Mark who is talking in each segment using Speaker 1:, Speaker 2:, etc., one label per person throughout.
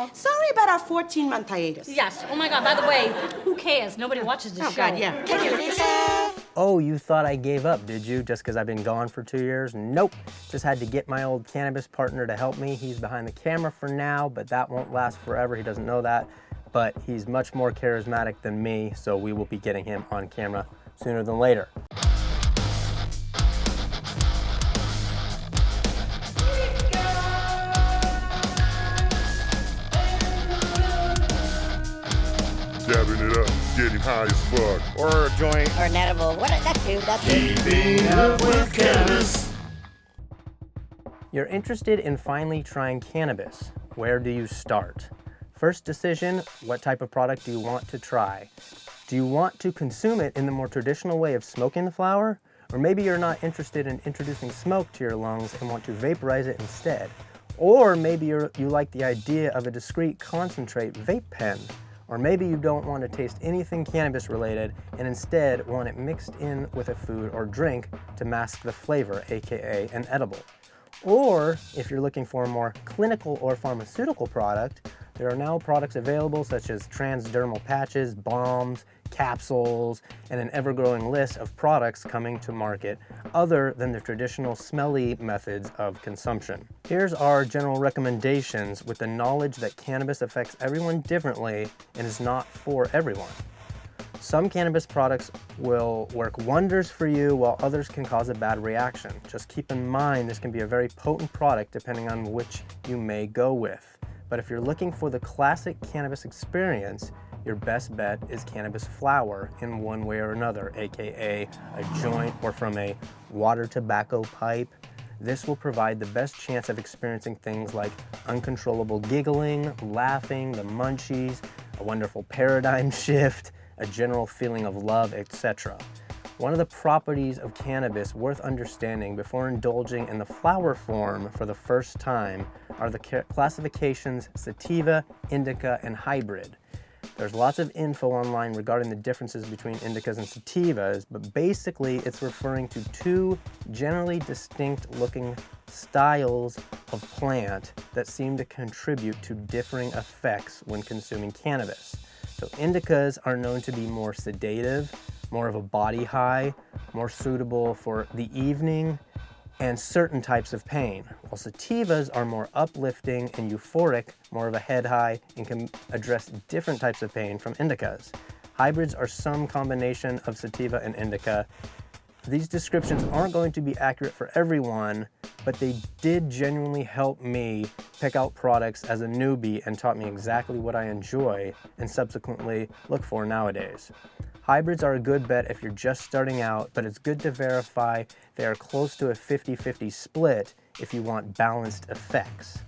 Speaker 1: Hello.
Speaker 2: Sorry about our 14-month hiatus.
Speaker 1: Yes. Oh my God. By the way, who cares? Nobody watches the show.
Speaker 2: Oh, God, yeah.
Speaker 3: Oh, you thought I gave up, did you? Just because I've been gone for 2 years? Nope. Just had to get my old cannabis partner to help me. He's behind the camera for now, but that won't last forever. He doesn't know that. But he's much more charismatic than me, so we will be getting him on camera sooner than later.
Speaker 4: Dabbing it up, getting high as fuck.
Speaker 5: Or a joint.
Speaker 6: Or an edible. What? That's it.
Speaker 4: Keeping up with cannabis.
Speaker 3: You're interested in finally trying cannabis. Where do you start? First decision, what type of product do you want to try? Do you want to consume it in the more traditional way of smoking the flower? Or maybe you're not interested in introducing smoke to your lungs and want to vaporize it instead. Or maybe you like the idea of a discreet concentrate vape pen. Or maybe you don't want to taste anything cannabis related and instead want it mixed in with a food or drink to mask the flavor, aka an edible. Or if you're looking for a more clinical or pharmaceutical product, there are now products available such as transdermal patches, balms, capsules, and an ever-growing list of products coming to market other than the traditional smelly methods of consumption. Here's our general recommendations with the knowledge that cannabis affects everyone differently and is not for everyone. Some cannabis products will work wonders for you while others can cause a bad reaction. Just keep in mind this can be a very potent product depending on which you may go with. But if you're looking for the classic cannabis experience, your best bet is cannabis flower in one way or another, aka a joint or from a water tobacco pipe. This will provide the best chance of experiencing things like uncontrollable giggling, laughing, the munchies, a wonderful paradigm shift, a general feeling of love, etc. One of the properties of cannabis worth understanding before indulging in the flower form for the first time are the classifications sativa, indica, and hybrid. There's lots of info online regarding the differences between indicas and sativas, but basically it's referring to two generally distinct looking styles of plant that seem to contribute to differing effects when consuming cannabis. So indicas are known to be more sedative, more of a body high, more suitable for the evening, and certain types of pain, while sativas are more uplifting and euphoric, more of a head high, and can address different types of pain from indicas. Hybrids are some combination of sativa and indica. These descriptions aren't going to be accurate for everyone, but they did genuinely help me pick out products as a newbie and taught me exactly what I enjoy and subsequently look for nowadays. Hybrids are a good bet if you're just starting out, but it's good to verify they are close to a 50-50 split if you want balanced effects.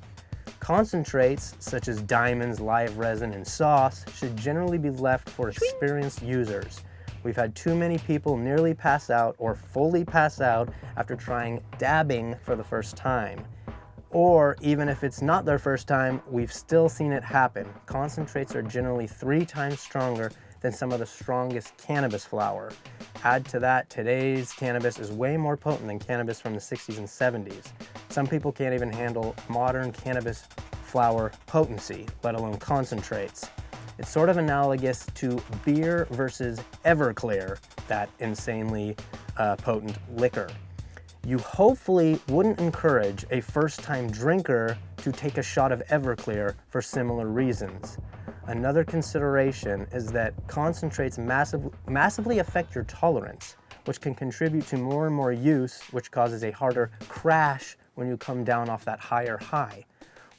Speaker 3: Concentrates, such as diamonds, live resin, and sauce, should generally be left for experienced users. We've had too many people nearly pass out or fully pass out after trying dabbing for the first time. Or even if it's not their first time, we've still seen it happen. Concentrates are generally 3 times stronger than some of the strongest cannabis flower. Add to that, today's cannabis is way more potent than cannabis from the 60s and 70s. Some people can't even handle modern cannabis flower potency, let alone concentrates. It's sort of analogous to beer versus Everclear, that insanely potent liquor. You hopefully wouldn't encourage a first-time drinker to take a shot of Everclear for similar reasons. Another consideration is that concentrates massively affect your tolerance, which can contribute to more and more use, which causes a harder crash when you come down off that higher high.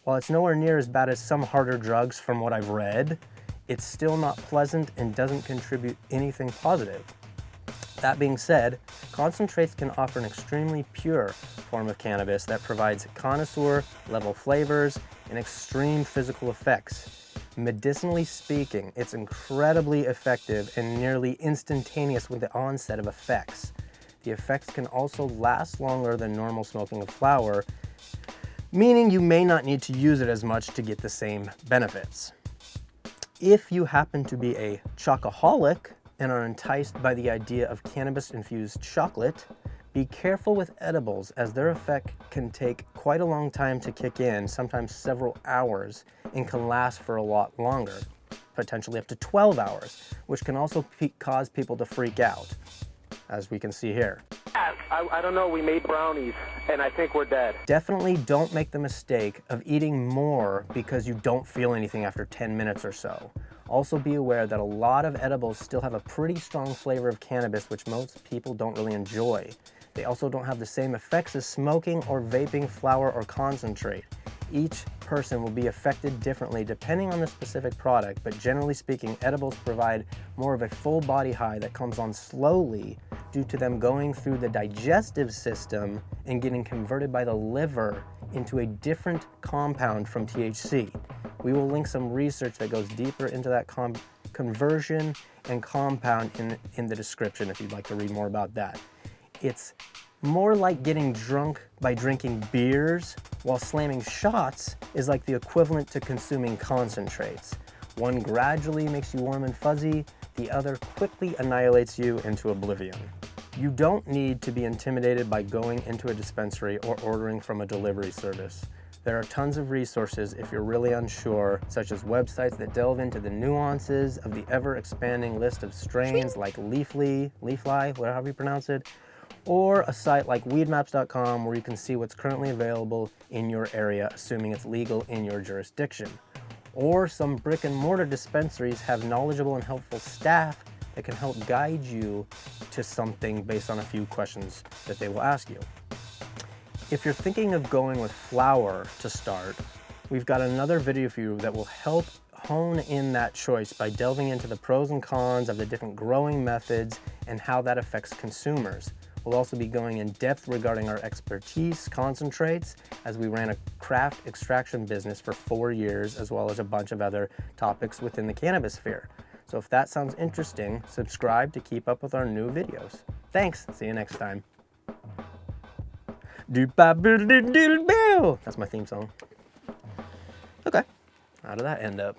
Speaker 3: While it's nowhere near as bad as some harder drugs from what I've read, it's still not pleasant and doesn't contribute anything positive. That being said, concentrates can offer an extremely pure form of cannabis that provides connoisseur-level flavors and extreme physical effects. Medicinally speaking, it's incredibly effective and nearly instantaneous with the onset of effects. The effects can also last longer than normal smoking of flower, meaning you may not need to use it as much to get the same benefits. If you happen to be a chocoholic and are enticed by the idea of cannabis-infused chocolate, Be careful with edibles as their effect can take quite a long time to kick in, sometimes several hours, and can last for a lot longer, potentially up to 12 hours, which can also cause people to freak out, as we can see here.
Speaker 5: I don't know, we made brownies, and I think we're dead.
Speaker 3: Definitely don't make the mistake of eating more because you don't feel anything after 10 minutes or so. Also be aware that a lot of edibles still have a pretty strong flavor of cannabis, which most people don't really enjoy. They also don't have the same effects as smoking or vaping flower or concentrate. Each person will be affected differently depending on the specific product, but generally speaking, edibles provide more of a full body high that comes on slowly due to them going through the digestive system and getting converted by the liver into a different compound from THC. We will link some research that goes deeper into that conversion and compound in the description if you'd like to read more about that. It's more like getting drunk by drinking beers, while slamming shots is like the equivalent to consuming concentrates. One gradually makes you warm and fuzzy, the other quickly annihilates you into oblivion. You don't need to be intimidated by going into a dispensary or ordering from a delivery service. There are tons of resources if you're really unsure, such as websites that delve into the nuances of the ever-expanding list of strains like Leafly, whatever you pronounce it, or a site like weedmaps.com where you can see what's currently available in your area, assuming it's legal in your jurisdiction. Or some brick and mortar dispensaries have knowledgeable and helpful staff that can help guide you to something based on a few questions that they will ask you. If you're thinking of going with flower to start, we've got another video for you that will help hone in that choice by delving into the pros and cons of the different growing methods and how that affects consumers. We'll also be going in depth regarding our expertise, concentrates, as we ran a craft extraction business for 4 years, as well as a bunch of other topics within the cannabis sphere. So if that sounds interesting, subscribe to keep up with our new videos. Thanks, see you next time. That's my theme song. Okay, how did that end up?